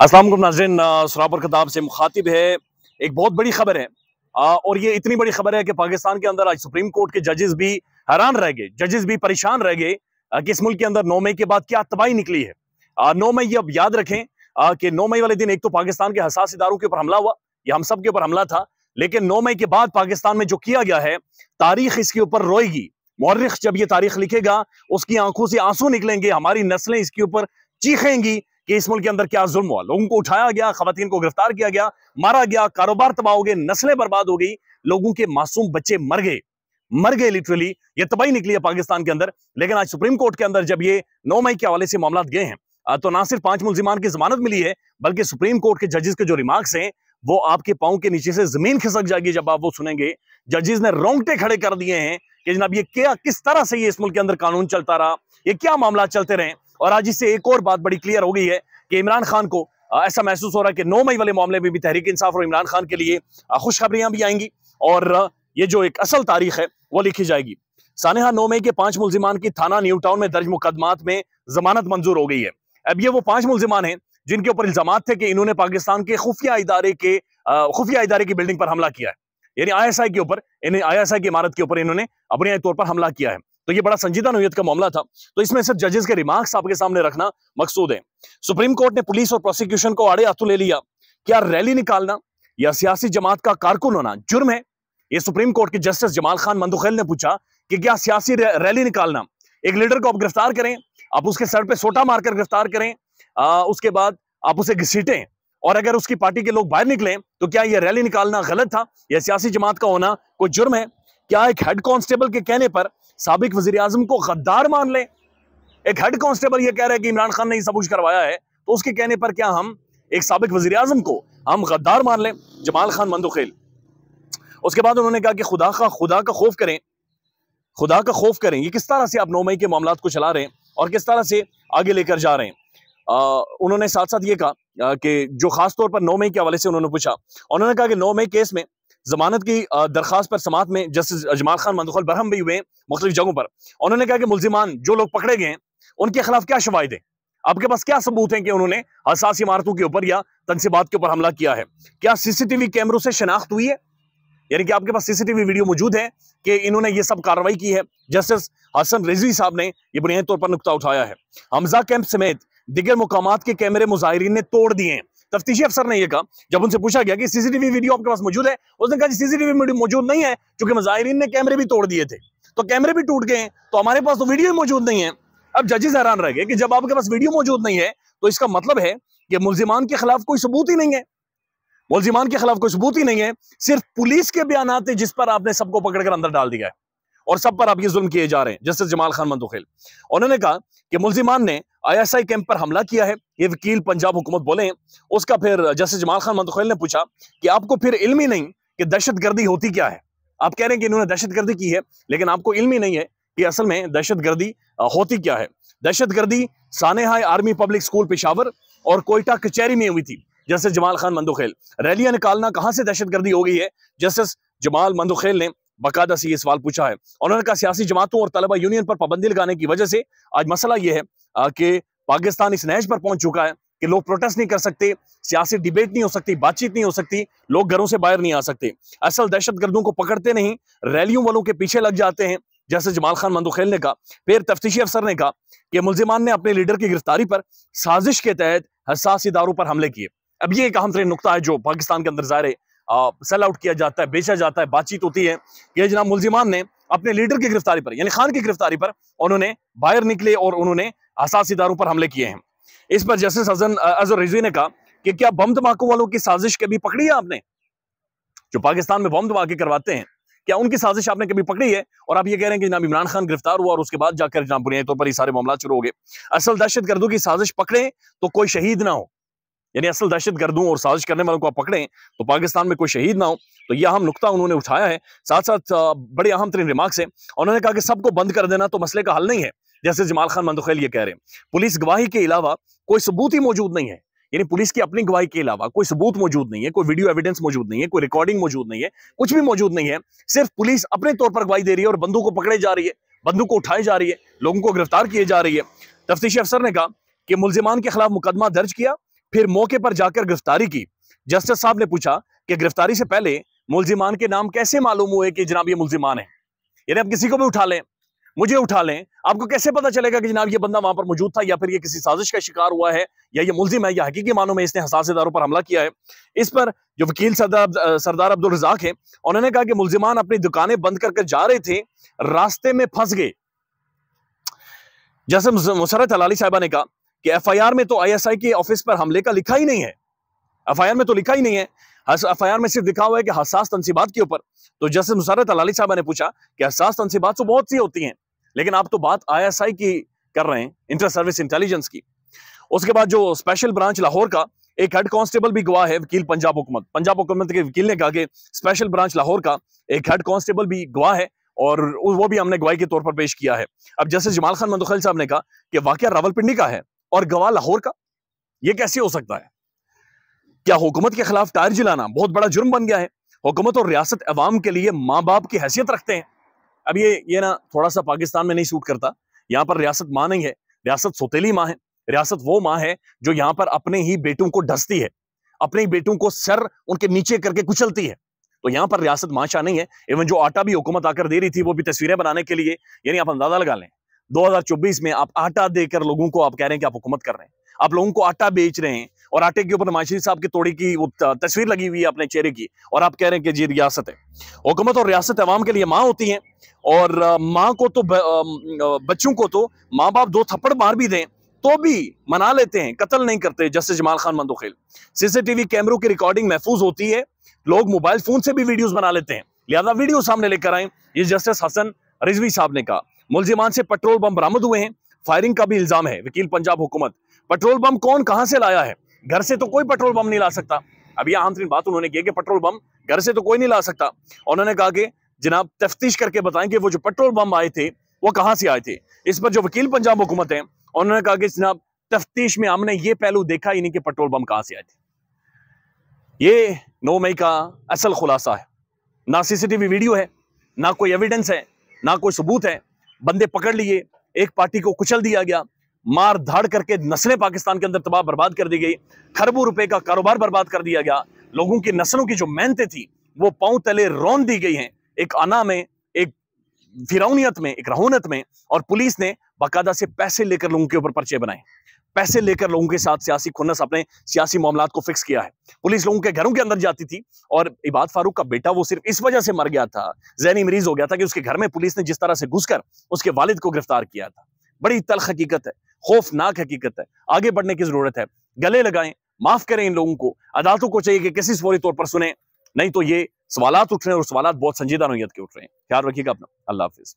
अस्सलाम वालेकुम नाज़रीन, सरापर खिताब से मुखातिब है। एक बहुत बड़ी खबर है और ये इतनी बड़ी खबर है कि पाकिस्तान के अंदर आज सुप्रीम कोर्ट के जजेस भी हैरान रह गए, जजेस भी परेशान रह गए कि इस मुल्क के अंदर 9 मई के बाद क्या तबाही निकली है। 9 मई, अब याद रखें कि 9 मई वाले दिन एक तो पाकिस्तान के हसास इदारों के ऊपर हमला हुआ, ये हम सब के ऊपर हमला था, लेकिन 9 मई के बाद पाकिस्तान में जो किया गया है, तारीख इसके ऊपर रोएगी। मौर्रिख जब ये तारीख लिखेगा, उसकी आंखों से आंसू निकलेंगे, हमारी नस्लें इसके ऊपर चीखेंगी कि इस मुल्क के अंदर क्या जुल्म हुआ। लोगों को उठाया गया, खवातीन को गिरफ्तार किया गया, मारा गया, कारोबार तबाह हो गए, नस्लें बर्बाद हो गई, लोगों के मासूम बच्चे मर गए लिटरली। ये तबाही निकली है पाकिस्तान के अंदर। लेकिन आज सुप्रीम कोर्ट के अंदर जब ये 9 मई के हवाले से मामला गए हैं, तो ना सिर्फ 5 मुल्जिमान की जमानत मिली है, बल्कि सुप्रीम कोर्ट के जजेस के जो रिमार्क्स हैं, वो आपके पांव के नीचे से जमीन खिसक जाएगी जब आप वो सुनेंगे। जजेस ने रोंगटे खड़े कर दिए हैं कि जनाब ये क्या, किस तरह से ये इस मुल्क के अंदर कानून चलता रहा, ये क्या मामला चलते रहे। और आज इससे एक और बात बड़ी क्लियर हो गई है कि इमरान खान को ऐसा महसूस हो रहा है कि 9 मई वाले मामले में भी तहरीक इंसाफ और इमरान खान के लिए खुशखबरियां भी आएंगी और ये जो एक असल तारीख है वो लिखी जाएगी। सानेहा, 9 मई के 5 मुल्जिमान की थाना न्यू टाउन में दर्ज मुकदमात में जमानत मंजूर हो गई है। अब ये वो 5 मुल्जिमान हैं जिनके ऊपर इल्जामात थे कि इन्होंने पाकिस्तान के खुफिया इदारे की बिल्डिंग पर हमला किया है, यानी ISI के ऊपर, ISI की इमारत के ऊपर इन्होंने अपने तौर पर हमला किया है। तो ये बड़ा संजीदा नौयत का मामला था, तो इसमें सिर्फ जजेस के रिमार्क्स आपके सामने रखना मकसूद है। सुप्रीम कोर्ट ने पुलिस और प्रोसिक्यूशन को आड़े हाथों ले लिया। क्या रैली निकालना या सियासी जमात का कारकुन होना जुर्म है? ये सुप्रीम कोर्ट के जस्टिस जमाल खान मंदुखेल ने पूछा कि क्या सियासी रैली निकालना, एक लीडर को आप गिरफ्तार करें, आप उसके सर पे सोटा मारकर गिरफ्तार करें, उसके बाद आप उसे घसीटें और अगर उसकी पार्टी के लोग बाहर निकलें, तो क्या यह रैली निकालना गलत था? यह सियासी जमात का होना कोई जुर्म है? क्या एक हेड कांस्टेबल के कहने पर साबिक वजीर आजम को गद्दार मान ले? एक हेड कांस्टेबल यह कह रहा है कि इमरान खान ने ये सब कुछ करवाया है, तो उसके कहने पर क्या हम एक साबिक वजीर आजम को हम गद्दार मान लें? जमाल खान मंदुखेल। उसके बाद उन्होंने कहा कि खुदा का खौफ करें, खुदा का खौफ करें। ये किस तरह से आप 9 मई के मामलात को चला रहे हैं और किस तरह से आगे लेकर जा रहे हैं। उन्होंने साथ साथ ये कहा कि जो खास तौर पर 9 मई के हवाले से उन्होंने पूछा, उन्होंने कहा कि 9 मई केस में जमानत की दरखास्त पर समात में जस्टिस जमाल खान मंदुखेल बरहम भी हुए मुख्तलिफ जगहों पर। उन्होंने कहा कि मुल्जिमान जो लोग पकड़े गए हैं उनके खिलाफ क्या शवाहिद है, आपके पास क्या सबूत है कि उन्होंने हसास इमारतों के ऊपर या तनसीबात के ऊपर हमला किया है? क्या CCTV कैमरों से शनाख्त हुई है, यानी कि आपके पास CCTV वीडियो मौजूद है कि इन्होंने ये सब कार्रवाई की है? जस्टिस हसन रिजवी साहब ने ये बुनियादी तौर पर नुक्ता उठाया है। हमजा कैंप समेत दिगर मुकामात के कैमरे मुजाहिरीन ने तोड़ दिए हैं। तफ्तीशी अफसर ने यह कहा, जब उनसे पूछा गया कि CCTV वीडियो आपके पास मौजूद है, उसने कहा CCTV वीडियो मौजूद नहीं है क्योंकि मुजाहिरीन ने कैमरे भी तोड़ दिए थे। तो कैमरे भी टूट गए तो हमारे पास तो वीडियो मौजूद नहीं है। अब जजेस हैरान रह गए कि जब आपके पास वीडियो मौजूद नहीं है तो इसका मतलब है कि मुल्जिमान के खिलाफ कोई सबूत ही नहीं है। मुल्जिमान के खिलाफ कोई सबूत ही नहीं है, सिर्फ पुलिस के बयानात है जिस पर आपने सबको पकड़कर अंदर डाल दिया है और सब पर आप ये जुल्म किए जा रहे हैं। जस्टिस जमाल खान मंदुखेल, उन्होंने कहा कि मुल्जिमान ने ISI कैंप पर हमला किया है, ये वकील पंजाब हुकूमत बोले हैं। उसका फिर जस्टिस जमाल खान मंदुखेल ने पूछा कि आपको फिर इल्म ही नहीं कि दहशतगर्दी होती क्या है? आप कह रहे हैं कि इन्होंने दहशतगर्दी की है, लेकिन आपको इल्म ही नहीं है कि असल में दहशतगर्दी होती क्या है। दहशतगर्दी सानेहा आर्मी पब्लिक स्कूल पेशावर और कोयटा कचहरी में हुई थी। जस्टिस जमाल खान मंदुखेल, रैलियां निकालना कहां से दहशतगर्दी हो गई है? जस्टिस जमाल मंदुखेल ने बाकायदा से ये सवाल पूछा है। उन्होंने कहा सियासी जमातों और तलबा यूनियन पर पाबंदी लगाने की वजह से आज मसला यह है कि पाकिस्तान इस नहज पर पहुंच चुका है कि लोग प्रोटेस्ट नहीं कर सकते, सियासी डिबेट नहीं हो सकती, बातचीत नहीं हो सकती, लोग घरों से बाहर नहीं आ सकते। असल दहशतगर्दों को पकड़ते नहीं, रैलियों वालों के पीछे लग जाते हैं, जैसे जमाल खान मंदुखेल ने कहा। फिर तफ्तीशी अफसर ने कहा कि मुल्जिमान ने अपने लीडर की गिरफ्तारी पर साजिश के तहत हसास इदारों पर हमले किए। अब ये एक अहम तरीन नुकता है जो पाकिस्तान के अंदर ज़ाहिर है सेल आउट किया जाता है, बेचा जाता है, बातचीत होती है कि जनाब मुल्जिमान ने अपने लीडर की गिरफ्तारी पर, यानी खान की गिरफ्तारी पर, उन्होंने बाहर निकले और उन्होंने हसास इदारों पर हमले किए हैं। इस पर जस्टिस हसन अजहर रिजवी ने कहा कि क्या बम धमाकों वालों की साजिश कभी पकड़ी है आपने? जो पाकिस्तान में बम धमाके करवाते हैं, क्या उनकी साजिश आपने कभी पकड़ी है? और आप ये कह रहे हैं कि जनाब इमरान खान गिरफ्तार हुआ और उसके बाद जाकर जनाब बुनियादी तौर पर ये सारे मामला शुरू हो गए। असल दहशतगर्दों की साजिश पकड़े तो कोई शहीद ना हो, यानी असल दहशतगर्दों और साजिश करने वालों को आप पकड़ें तो पाकिस्तान में कोई शहीद ना हो। तो यह अहम नुकता उन्होंने उठाया है। साथ साथ बड़े अहम तरीन रिमार्क्स हैं। उन्होंने कहा कि सबको बंद कर देना तो मसले का हल नहीं है, जैसे जमाल खान मंदुखेल ये कह रहे हैं। पुलिस गवाही के अलावा कोई सबूत ही मौजूद नहीं है, यानी पुलिस की अपनी गवाही के अलावा कोई सबूत मौजूद नहीं है, कोई वीडियो एविडेंस मौजूद नहीं है, कोई रिकॉर्डिंग मौजूद नहीं है, कुछ भी मौजूद नहीं है। सिर्फ पुलिस अपने तौर पर गवाही दे रही है और बंदूक को पकड़े जा रही है, बंदूक को उठाई जा रही है, लोगों को गिरफ्तार किए जा रही है। तफ्तीशी अफसर ने कहा कि मुल्जिमान के खिलाफ मुकदमा दर्ज किया फिर मौके पर जाकर गिरफ्तारी की। जस्टिस साहब ने पूछा कि गिरफ्तारी से पहले मुल्जिमान के नाम कैसे मालूम हुए कि जनाब ये मुल्जिमान है? यानी आप किसी को भी उठा लें, मुझे उठा लें, आपको कैसे पता चलेगा कि जनाब ये बंदा वहां पर मौजूद था, या फिर ये किसी साजिश का शिकार हुआ है, या ये मुल्जिम है, या हकीकी मानों में इसने हसास इदारों पर हमला किया है? इस पर जो वकील सरदार अब्दुल रज़ाक है, उन्होंने कहा कि मुल्जिमान अपनी दुकानें बंद करके जा रहे थे, रास्ते में फंस गए। जैसे मुसर्रत हलाली साहिबा ने कहा कि एफआईआर में तो आईएसआई के ऑफिस पर हमले का लिखा ही नहीं है, एफआईआर में तो लिखा ही नहीं है, एफआईआर में सिर्फ लिखा हुआ है कि हसास तंसीबात के ऊपर। तो जैसे मुसर्रत हलाली साहिबा ने पूछा कि हसास तंसीबात तो बहुत सी होती हैं, लेकिन आप तो बात आईएसआई की कर रहे हैं, इंटर सर्विस इंटेलिजेंस की। उसके बाद जो स्पेशल ब्रांच लाहौर का एक हेड कांस्टेबल भी गवाह है, वकील पंजाब हुकूमत के वकील ने कहा कि स्पेशल ब्रांच लाहौर का एक हेड कांस्टेबल भी गवाह है, और वो भी हमने गवाही के तौर पर पेश किया है। अब जैसे जमाल खान मंदोखैल साहब ने कहा कि वाकया रावलपिंडी का है और गवाह लाहौर का, यह कैसे हो सकता है? क्या हुकूमत के खिलाफ टायर जलाना बहुत बड़ा जुर्म बन गया है? हुकूमत और रियासत अवाम के लिए माँ बाप की हैसियत रखते हैं। अब ये ना थोड़ा सा पाकिस्तान में नहीं सूट करता। यहाँ पर रियासत माँ नहीं है, रियासत सौतेली माँ है। रियासत वो माँ है जो यहाँ पर अपने ही बेटों को ढसती है, अपने ही बेटों को सर उनके नीचे करके कुचलती है। तो यहाँ पर रियासत माशा नहीं है। इवन जो आटा भी हुकूमत आकर दे रही थी वो भी तस्वीरें बनाने के लिए, यानी आप अंदाजा लगा लें 2024 में आप आटा देकर लोगों को आप कह रहे हैं कि आप हुकूमत कर रहे हैं, आप लोगों को आटा बेच रहे हैं, और आटे के ऊपर नवाज शरीफ साहब की तोड़ी की वो तस्वीर लगी हुई है अपने चेहरे की, और आप कह रहे हैं कि जी रियासत है। हुकूमत और रियासत अवाम के लिए माँ होती है, और माँ को तो बच्चों को तो माँ बाप 2 थप्पड़ मार भी दें तो भी मना लेते हैं, कत्ल नहीं करते। जस्टिस जमाल खान मंदोखैल, सीसीटीवी कैमरों की रिकॉर्डिंग महफूज होती है, लोग मोबाइल फोन से भी वीडियोस बना लेते हैं, लिहाजा वीडियो सामने लेकर आए। ये जस्टिस हसन रिजवी साहब ने कहा। मुल्जिमान से पेट्रोल बम बरामद हुए हैं, फायरिंग का भी इल्जाम है। वकील पंजाब हुकूमत, पेट्रोल बम कौन कहां से लाया है? घर से तो कोई पेट्रोल बम नहीं ला सकता। अब यह अहम तरीन बात उन्होंने की कि पेट्रोल बम घर से तो कोई नहीं ला सकता। उन्होंने कहा कि जनाब तफ्तीश करके बताएं कि वो जो पेट्रोल बम आए थे वो कहां से आए थे। इस पर जो वकील पंजाब हुकूमत है उन्होंने कहा कि जनाब तफ्तीश में हमने ये पहलू देखा ही नहीं कि पेट्रोल बम कहां से आए थे। ये 9 मई का असल खुलासा है। ना सीसीटीवी वीडियो है, ना कोई एविडेंस है, ना कोई सबूत है। बंदे पकड़ लिए, एक पार्टी को कुचल दिया गया, मार धाड़ करके नस्लें पाकिस्तान के अंदर तबाह बर्बाद कर दी गई, खरबों रुपए का कारोबार बर्बाद कर दिया गया। लोगों की नस्लों की जो मेहनतें थी वो पांव तले रौंद दी गई हैं, एक अना में, एक फिरौनियत में, एक रहोनत में। और पुलिस ने बाकायदा से पैसे लेकर लोगों के ऊपर पर्चे बनाए, पैसे लेकर लोगों के साथ सियासी खुन्नस, अपने सियासी मामलात को फिक्स किया है। पुलिस लोगों के घरों के अंदर जाती थी, और इबाद फारूक का बेटा वो सिर्फ इस वजह से मर गया था, ज़हनी मरीज हो गया था, कि उसके घर में पुलिस ने जिस तरह से घुसकर उसके वालिद को गिरफ्तार किया था। बड़ी तल्ख हकीकत है, खौफनाक हकीकत है। आगे बढ़ने की जरूरत है, गले लगाएं, माफ करें इन लोगों को। अदालतों को चाहिए कि किसी फौरी तौर पर सुने, नहीं तो ये सवालात उठ रहे हैं, और सवालात बहुत संजीदा नौयत के उठ रहे हैं। ख्याल रखिएगा अपना। अल्लाह हाफिज।